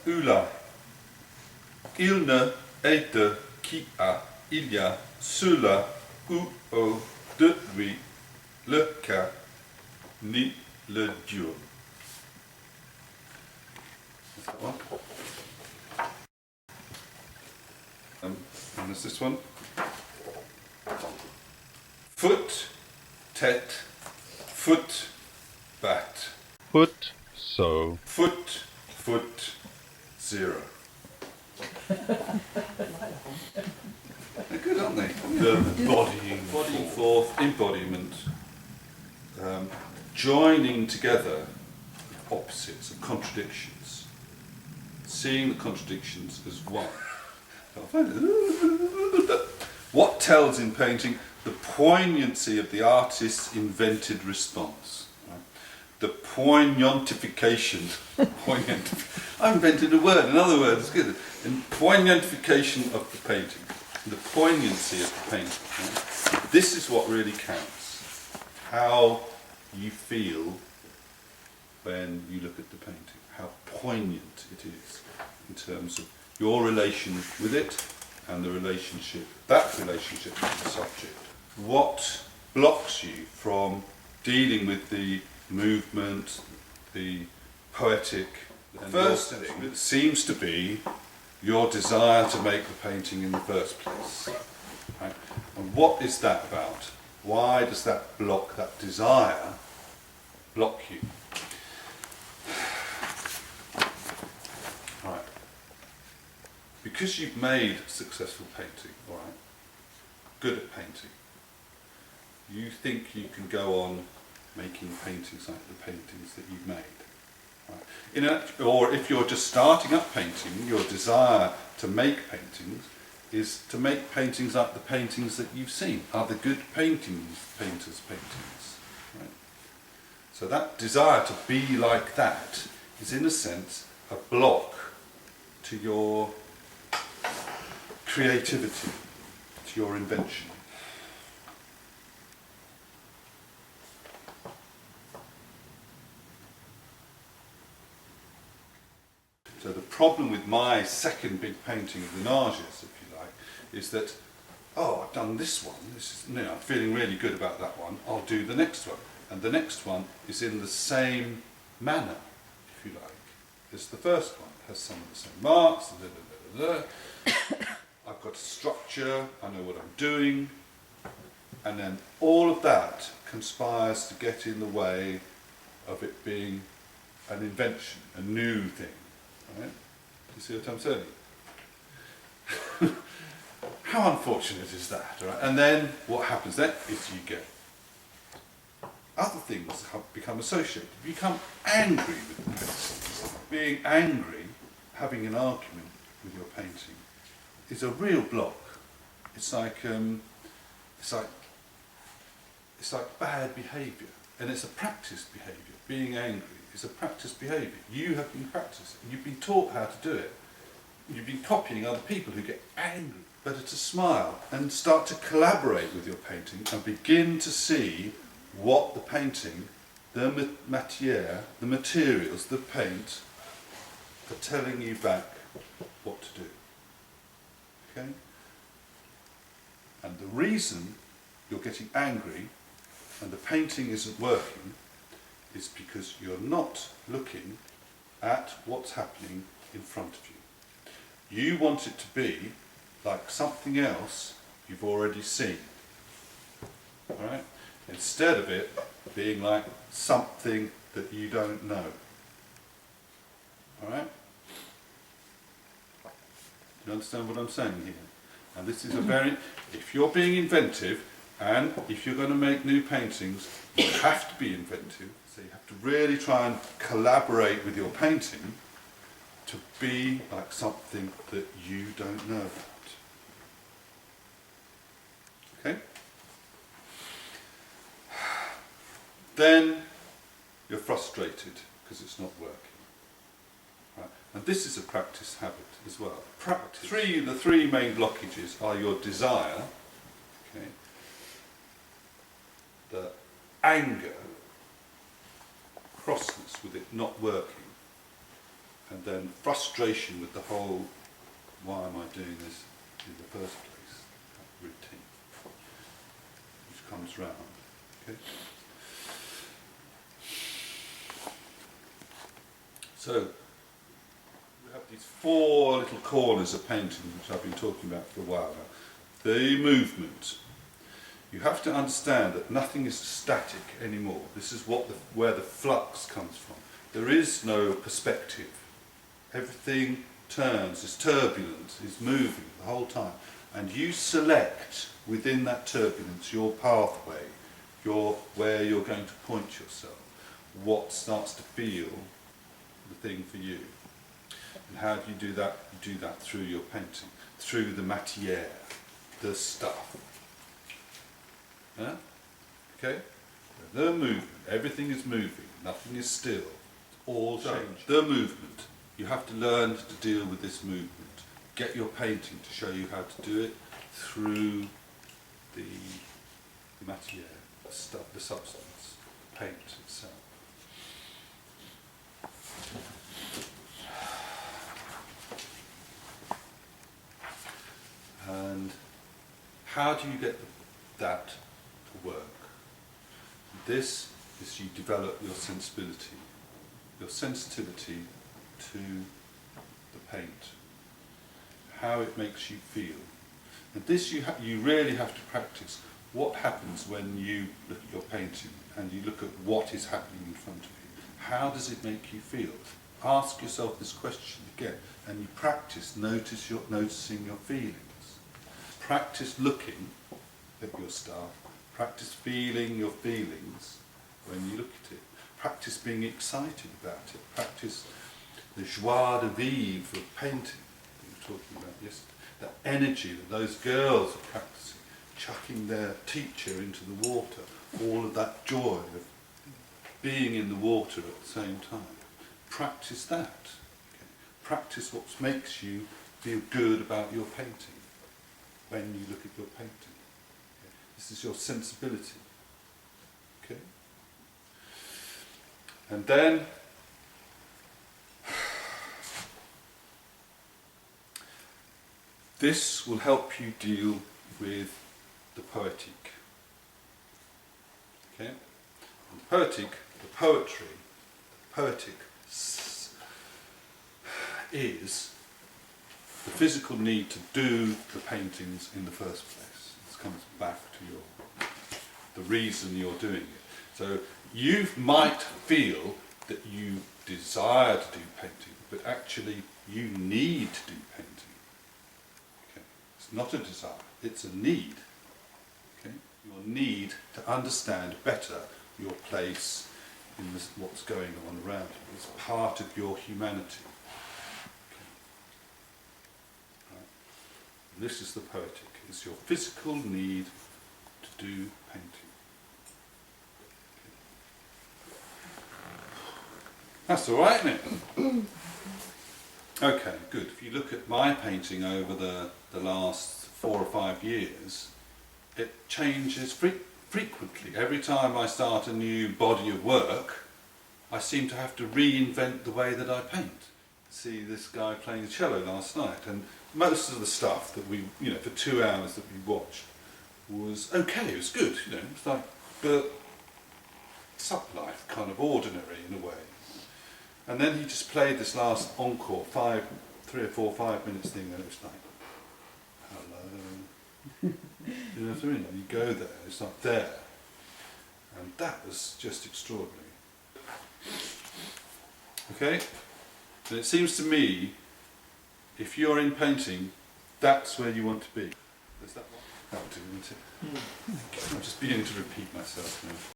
Ula. Il ne est qui a, il y a, cela, ou au, de lui, le cas, ni le Dieu. Is that one? And there's this one. Foot, tête, foot, bat. Foot, so. Foot, foot, zero. They're good, aren't they? The bodying forth, embodiment, joining together opposites and contradictions, seeing the contradictions as one. What tells in painting? The poignancy of the artist's invented response. Right? The poignantification. I invented a word, another word, it's good. And poignantification of the painting. The poignancy of the painting. Right? This is what really counts. How you feel when you look at the painting. How poignant it is in terms of your relation with it and the relationship, that relationship with the subject. What blocks you from dealing with the movement, the poetic? The first thing seems to be your desire to make the painting in the first place. Right? And what is that about? Why does that block, that desire, block you? Right. Because you've made successful painting, all right, good at painting, you think you can go on making paintings like the paintings that you've made. Right? Or if you're just starting up painting, your desire to make paintings is to make paintings like the paintings that you've seen, other good painters' paintings. Right? So that desire to be like that is in a sense a block to your creativity, to your invention. So the problem with my second big painting of the Blocages, if you like, is that, oh, I've done this one, I'm feeling really good about that one, I'll do the next one. And the next one is in the same manner, if you like, as the first one. It has some of the same marks, I've got a structure, I know what I'm doing, and then all of that conspires to get in the way of it being an invention, a new thing. Right? Do you see what I'm saying? How unfortunate is that? Right? And then what happens then is you get other things become associated. You become angry with the painting. Being angry, having an argument with your painting, is a real block. It's like bad behaviour, and it's a practiced behaviour. Being angry is a practiced behaviour. You have been practicing. You've been taught how to do it. You've been copying other people who get angry. Better to smile and start to collaborate with your painting and begin to see what the painting, the matière, the materials, the paint are telling you back what to do. Okay? And the reason you're getting angry and the painting isn't working is because you're not looking at what's happening in front of you. You want it to be like something else you've already seen. Alright? Instead of it being like something that you don't know. Alright? Do you understand what I'm saying here? And this is a very, if you're being inventive and if you're going to make new paintings, you have to be inventive. So you have to really try and collaborate with your painting to be like something that you don't know about. Okay? Then you're frustrated because it's not working. Right? And this is a practice habit as well. Practice. The three main blockages are your desire, okay, the anger, crossness with it not working, and then frustration with the whole, why am I doing this in the first place, that routine, which comes round. Okay? So, we have these 4 little corners of painting, which I've been talking about for a while now. The movement. You have to understand that nothing is static anymore. This is where the flux comes from. There is no perspective. Everything turns, is turbulent, is moving the whole time. And you select within that turbulence your pathway, where you're going to point yourself, what starts to feel the thing for you. And how do you do that? You do that through your painting, through the matière, the stuff. Yeah? Okay? The movement, everything is moving, nothing is still, it's all change. The movement, you have to learn to deal with this movement. Get your painting to show you how to do it through the matière, the stuff, the substance, the paint itself. And how do you get that to work? This is you develop your sensibility to the paint, how it makes you feel. And this you really have to practice. What happens when you look at your painting and you look at what is happening in front of you? How does it make you feel? Ask yourself this question again, and you practice noticing your feelings. Practice looking at your stuff, practice feeling your feelings when you look at it, practice being excited about it, practice the joie de vivre of painting that we were talking about yesterday, that energy that those girls are practicing, chucking their teacher into the water, all of that joy of being in the water at the same time. Practice that. Okay? Practice what makes you feel good about your painting when you look at your painting. Okay? This is your sensibility. Okay? And then this will help you deal with the poetic. Okay? And the poetic is the physical need to do the paintings in the first place. This comes back to the reason you're doing it. So you might feel that you desire to do painting, but actually you need to do painting. Okay? It's not a desire, it's a need. Okay? Your need to understand better your place in what's going on around you. It's part of your humanity. This is the poetic. It's your physical need to do painting. That's all right, isn't it? Okay, good. If you look at my painting over the last 4 or 5 years, it changes frequently. Every time I start a new body of work, I seem to have to reinvent the way that I paint. See this guy playing the cello last night, and most of the stuff that we, for 2 hours that we watched was okay, it was good, it's like, but sublife, kind of ordinary in a way. And then he just played this last encore, 3 or 4, 5 minutes thing, and it was like, hello. You know what I mean? And you go there, it's like there. And that was just extraordinary. Okay? And it seems to me, if you're in painting, that's where you want to be. Is that one? That would do, wouldn't it? I'm just beginning to repeat myself now.